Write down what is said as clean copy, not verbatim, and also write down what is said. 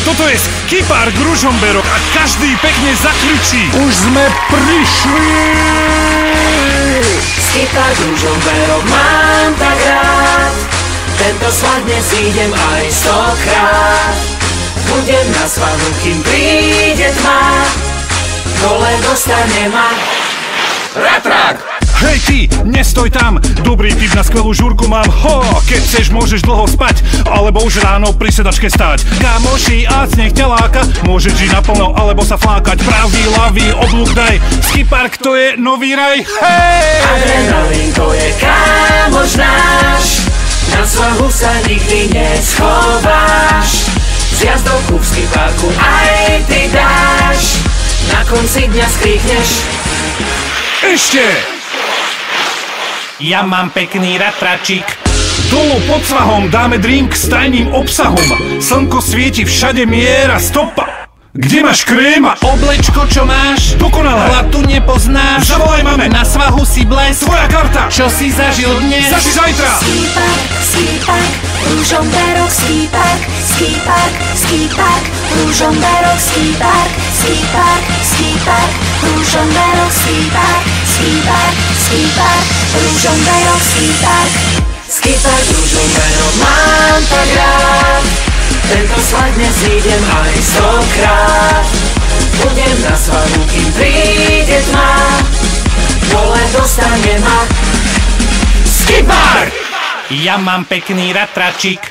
Toto je skipark Ružomberok a každý pekne zakričí. Už sme prišli! Skipark Ružomberok mám tak rád, tento svah dnes idem aj 100-krát. Budem na svahu, kým príde tma, dole dostane ma Ratrak! Hej ty, nestoj tam, dobrý tip na skvelú žúrku mám. Keď chceš, môžeš dlho spať, alebo už ráno pri sedačke stáť. Kamoši, ac nech ťa láka, môžeš žiť naplno, alebo sa flákať. Pravý, ľavý, oblúk daj, skipark to je nový raj. Hej! Adrenalín to je kámoš náš, na svahu sa nikdy neschováš. Z jazdovku v skiparku aj ty dáš, na konci dňa skríkneš. Ešte! Ja mám pekný ratračík. Dolu pod svahom dáme drink s tajným obsahom. Slnko svieti, všade miera stopa. Kde máš krém a Oblečko, čo máš? dokonalé? Hlatu nepoznáš? Zavolaj mame. Na svahu si blesk. Tvoja karta. Čo si zažil dnes? Zaži zajtra. Skipark, skipark, Ružomberok, skipark, skipark, skipark, Ružomberok, skipark, skipark, skipark, Ružomberok, skipark, skipark, skipark, Ružomberok, skipark. Skipark Ružomberok mám tak rád, tento svah dnes idem aj 100-krát. Budem na svahu, kým príde tma, dole dostane ma Skipark! Ja mám pekný ratračík.